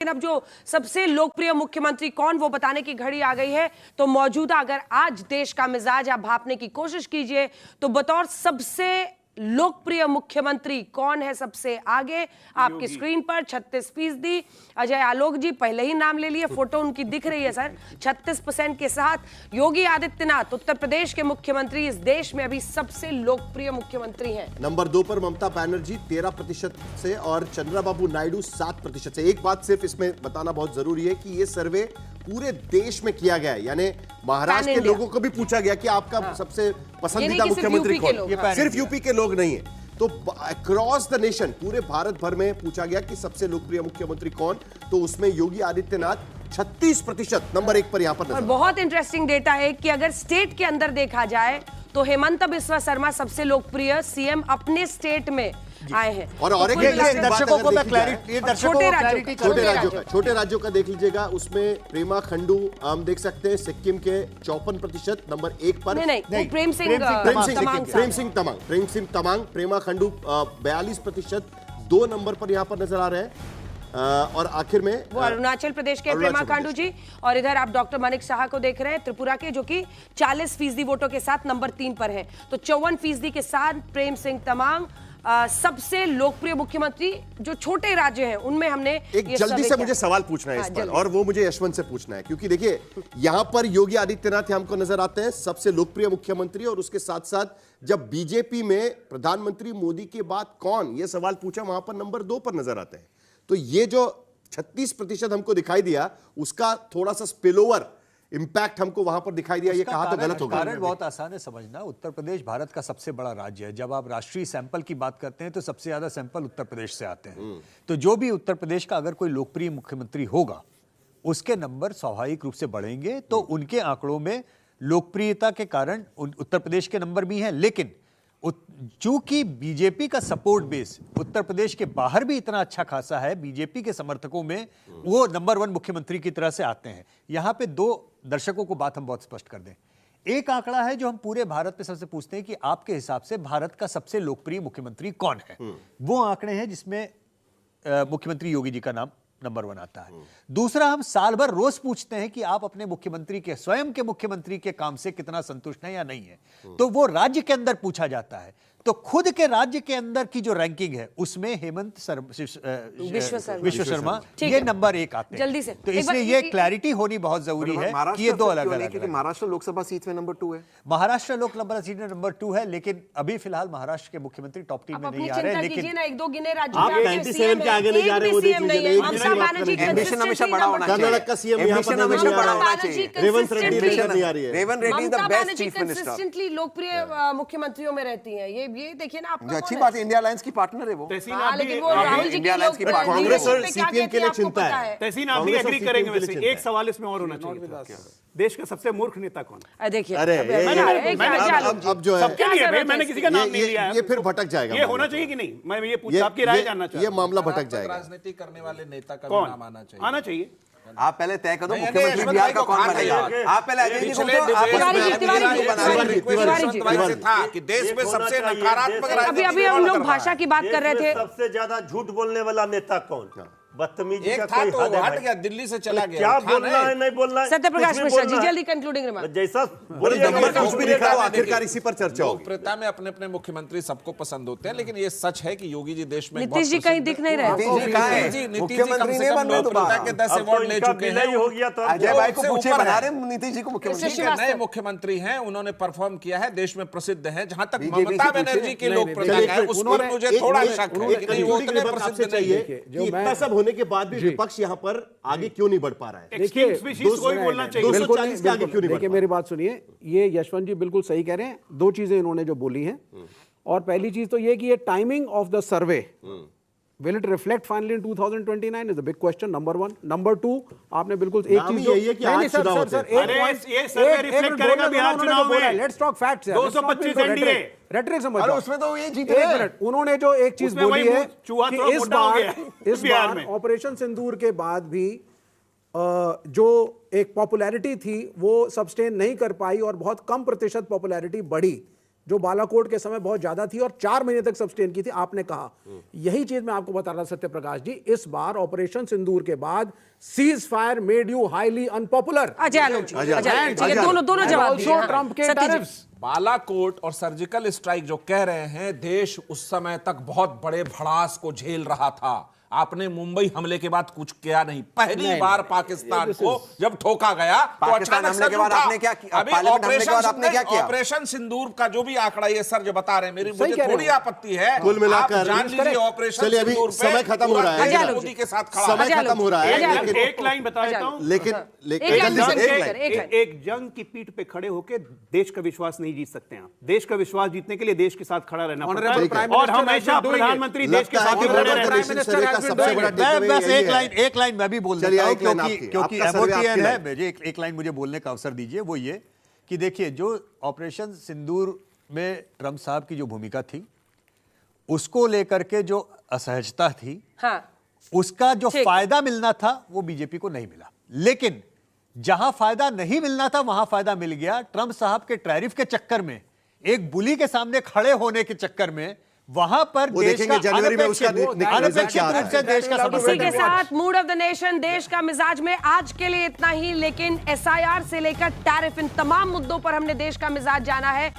लेकिन अब जो सबसे लोकप्रिय मुख्यमंत्री कौन, वो बताने की घड़ी आ गई है। तो मौजूदा अगर आज देश का मिजाज आप भांपने की कोशिश कीजिए तो बतौर सबसे लोकप्रिय मुख्यमंत्री कौन है सबसे आगे आपकी स्क्रीन पर? 36%। अजय आलोक जी पहले ही नाम ले लिए, फोटो उनकी दिख रही है सर। 36% के साथ योगी आदित्यनाथ उत्तर प्रदेश के मुख्यमंत्री इस देश में अभी सबसे लोकप्रिय मुख्यमंत्री हैं। नंबर 2 पर ममता बनर्जी 13% से और चंद्रबाबू नायडू 7% से। एक बात सिर्फ इसमें बताना बहुत जरूरी है कि ये सर्वे पूरे देश में किया गया है, यानी महाराष्ट्र के लोगों को भी पूछा गया कि आपका सबसे पसंदीदा मुख्यमंत्री कौन। सिर्फ यूपी के लोग नहीं है, तो अक्रॉस द नेशन पूरे भारत भर में पूछा गया कि सबसे लोकप्रिय मुख्यमंत्री कौन, तो उसमें योगी आदित्यनाथ 36% नंबर 1 पर यहां पर। और बहुत इंटरेस्टिंग डेटा है कि अगर स्टेट के अंदर देखा जाए तो हेमंत बिस्वा शर्मा सबसे लोकप्रिय सीएम अपने स्टेट में आए हैं। और एक दर्शकों को मैं क्लैरिटी, छोटे राज्यों का देख लीजिएगा, उसमें प्रेमा खंडू हम देख सकते हैं सिक्किम के 54% नंबर 1 पर। नहीं, प्रेम सिंह तमांग, प्रेमा खंडू 42% 2 नंबर पर यहां पर नजर आ रहे हैं। और आखिर में वो अरुणाचल प्रदेश के प्रेमा खांडू जी, और इधर आप डॉक्टर मानिक शाह को देख रहे हैं त्रिपुरा के, जो कि 40% वोटों के साथ नंबर 3 पर है। तो 54% के साथ प्रेम सिंह तमांग सबसे लोकप्रिय मुख्यमंत्री। जो छोटे राज्य हैं उनमें हमने एक जल्दी से मुझे सवाल पूछना है इस पर, और वो मुझे यशवंत से पूछना है, क्योंकि देखिए यहां पर योगी आदित्यनाथ हमको नजर आते हैं सबसे लोकप्रिय मुख्यमंत्री, और उसके साथ साथ जब बीजेपी में प्रधानमंत्री मोदी के बाद कौन, यह सवाल पूछा, वहां पर नंबर 2 पर नजर आते हैं। तो ये जो 36% हमको दिखाई दिया, उसका थोड़ा सा स्पिलओवर इंपैक्ट हमको वहां पर दिखाई दिया। ये कहा तो गलत होगा। कारण बहुत आसान है समझना। उत्तर प्रदेश भारत का सबसे बड़ा राज्य है। जब आप राष्ट्रीय सैंपल की बात करते हैं तो सबसे ज्यादा सैंपल उत्तर प्रदेश से आते हैं। तो जो भी उत्तर प्रदेश का अगर कोई लोकप्रिय मुख्यमंत्री होगा, उसके नंबर स्वाभाविक रूप से बढ़ेंगे। तो उनके आंकड़ों में लोकप्रियता के कारण उत्तर प्रदेश के नंबर भी हैं। लेकिन चूंकि बीजेपी का सपोर्ट बेस उत्तर प्रदेश के बाहर भी इतना अच्छा खासा है, बीजेपी के समर्थकों में वो नंबर 1 मुख्यमंत्री की तरह से आते हैं। यहां पे 2 दर्शकों को बात हम बहुत स्पष्ट कर दें। एक आंकड़ा है जो हम पूरे भारत में सबसे पूछते हैं कि आपके हिसाब से भारत का सबसे लोकप्रिय मुख्यमंत्री कौन है। वो आंकड़े हैं जिसमें मुख्यमंत्री योगी जी का नाम नंबर 1 आता है। दूसरा, हम साल भर रोज पूछते हैं कि आप अपने मुख्यमंत्री के, स्वयं के मुख्यमंत्री के काम से कितना संतुष्ट हैं या नहीं है। तो वो राज्य के अंदर पूछा जाता है। तो खुद के राज्य के अंदर की जो रैंकिंग है उसमें हेमंत विश्व शर्मा ये नंबर 1 आते हैं। जल्दी से, तो इसलिए ये क्लैरिटी होनी बहुत जरूरी है कि ये 2 अलग-अलग है। महाराष्ट्र लोकसभा सीट में नंबर 2 है। महाराष्ट्र लोकसभा सीट में नंबर 2 है, लेकिन अभी फिलहाल महाराष्ट्र के मुख्यमंत्री टॉप 3 में नहीं आ रहे हैं। लेकिन एक दो गिने राज्यों आप 97 के आगे नहीं जा रहे, वो देख लीजिए। एम्बिशन हमेशा बड़ा होना चाहिए। कर्नाटक का सीएम यहां पर हमेशा बड़ा होना चाहिए। रेवंत रेड्डी नहीं आ रही है। Revanth Reddy is the best chief minister. Consistently लोकप्रिय मुख्यमंत्रियों में रहती हैं। ये देखिए ना, अच्छी बात है, इंडिया अलायंस की पार्टनर है वो। लेकिन वो राहुल जी इंडिया अलायंस की पार्टनर। कांग्रेस और सीपीएम के लिए चिंता है। तहसीन आप भी एग्री करेंगे वैसे। एक सवाल इसमें और होना चाहिए, देश का सबसे मूर्ख नेता कौन? देखिए, अब जो है सबके लिए भाई, मैंने किसी का नाम नहीं लिया है। ये फिर भटक जाएगा। ये होना चाहिए कि नहीं? मैं ये पूछ, आपकी राय जानना चाहता हूं। ये मामला भटक जाएगा। राजनीति करने वाले नेता का कौन नाम आना चाहिए। आना चाहिए। आप पहले तय कर दो मुख्यमंत्री बिहार का कौन बनेगा। आप पहले अजय जी को पिछले तिवारी था कि देश में सबसे नकारात्मक अभी हम लोग भाषा की बात कर रहे थे। सबसे ज्यादा झूठ बोलने वाला नेता कौन? बदतमीजी एक का था कोई तो हद है हट भाई? गया, दिल्ली से चला गया। क्या बोलना है, नहीं बोलना है? सत्यप्रकाश कुछ भी मिश्रा जी, बोलना है। जल्दी कंक्लूडिंग रिमार्क। जैसा नंबर का कुछ भी लिखा हो, आखिरकार इसी पर चर्चा होगी। लोकप्रियता में अपने अपने मुख्यमंत्री सबको पसंद होते हैं, लेकिन ये सच है कि योगी जी देश में नीतीश जी कहीं दिख नहीं रहे। नीतीश जी कहाँ है? मुख्यमंत्री नहीं बन रहे दोबारा के 10 अवार्ड ले चुके हैं। हो गया तो अजय भाई को पूछे, बना रहे नीतीश जी को मुख्यमंत्री। नए मुख्यमंत्री हैं, उन्होंने परफॉर्म किया है, देश में प्रसिद्ध है। जहां तक ममता बनर्जी की लोकप्रियता है उस पर मुझे थोड़ा शक है कि नहीं, वो उतने प्रसिद्ध नहीं है। कि इतना सब होने के बाद भी विपक्ष यहाँ पर आगे क्यों नहीं बढ़ पा रहा है? देखिए, कोई बोलना चाहिए। 240 के आगे क्यों नहीं बढ़ देखिए, पा मेरी बात सुनिए, ये यशवंत जी बिल्कुल सही कह रहे हैं। 2 चीजें इन्होंने जो बोली हैं, और पहली चीज तो ये कि ये timing of the survey, will it reflect finally in 2029 is the big question, number 1. number 2, आपने बिल्कुल एक चीज यही है कि आज चुनाव होते हैं। ये सर्वे रिफ्लेक्ट करेगा बिहार चुनाव में। Let's talk facts. 225 NDA rhetoric समझ अरे लो। उसमें तो ये जीत एक रहे मिनट, उन्होंने जो एक चीज उसमें बोली वही है चूहा कि थोड़ा इस मोटा हो गया बार बिहार में। ऑपरेशन सिंदूर के बाद भी जो एक पॉपुलैरिटी थी वो सस्टेन नहीं कर पाई और बहुत कम प्रतिशत पॉपुलैरिटी बढ़ी। जो बालाकोट के समय बहुत ज्यादा थी और 4 महीने तक सस्टेन की थी, आपने कहा यही चीज मैं आपको बता रहा सत्य प्रकाश जी, इस बार ऑपरेशन सिंदूर के बाद cease fire made you highly unpopular. Ajay Alok ji, ये दोनों जवाब दिए। हाँ, ट्रंप के सत्य जी। टैरिफ्स। बालाकोट और सर्जिकल स्ट्राइक जो कह रहे हैं, देश उस समय तक बहुत बड़े भड़ास को झेल रहा था। आपने मुंबई हमले के बाद कुछ किया नहीं, पहली बार पाकिस्तान को जब ठोका गया तो पाकिस्तान अचानक हमले के बाद उठा। आपने क्या किया? अभी पार्लियामेंट हमले के बाद आपने क्या किया? ऑपरेशन सिंदूर का जो भी आंकड़ा ये सर जो बता रहे हैं, मुझे कह रहे थोड़ी हो। आपत्ति है। कुल मिलाकर आप जान लीजिए ऑपरेशन चलिए, अभी सिंदूर पे समय खत्म हो रहा है। पूरा अजय देश मोदी के साथ खड़ा समय है। खत्म हो रहा है, लेकिन एक लाइन बता देता हूं। लेकिन एक लाइन जल्दी से में एक एक लाइन। लाइन। एक जंग की पीठ पे खड़े होकर देश का विश्वास नहीं जीत सकते हैं। देश का विश्वास जीतने के लिए देश के साथ खड़ा रहना पड़ता Honorable है Prime और Minister हमेशा has been doing it. प्रधानमंत्री देश के लगता है साथ कि खड़े Global रहना Condition है। सर्वे का सबसे बड़ा takeaway बस यही है। एक लाइन मैं भी बोल चलिए, देता हूं, एक लाइन क्योंकि आपकी। क्योंकि आपका सर्वे, MOTN आपकी है। लाइन। मुझे एक लाइन मुझे बोलने का अवसर दीजिए। वो ये कि देखिए, जो ऑपरेशन सिंदूर में ट्रंप साहब की जो भूमिका थी, उसको लेकर के जो असहजता थी, हाँ, उसका जो ठीक। फायदा मिलना था वो बीजेपी को नहीं मिला। लेकिन जहां फायदा नहीं मिलना था वहां फायदा मिल गया। ट्रंप साहब के टैरिफ के चक्कर में, एक बुली के सामने खड़े होने के चक्कर में, वहां पर वो देश देखेंगे का जनवरी में उसका अनपेक्षित रूप से देश का इसी समर्थन के हुआ। साथ मूड ऑफ द नेशन देश का मिजाज में आज के लिए इतना ही, लेकिन एसआईआर से लेकर टैरिफ, इन तमाम मुद्दों पर हमने देश का मिजाज जाना है।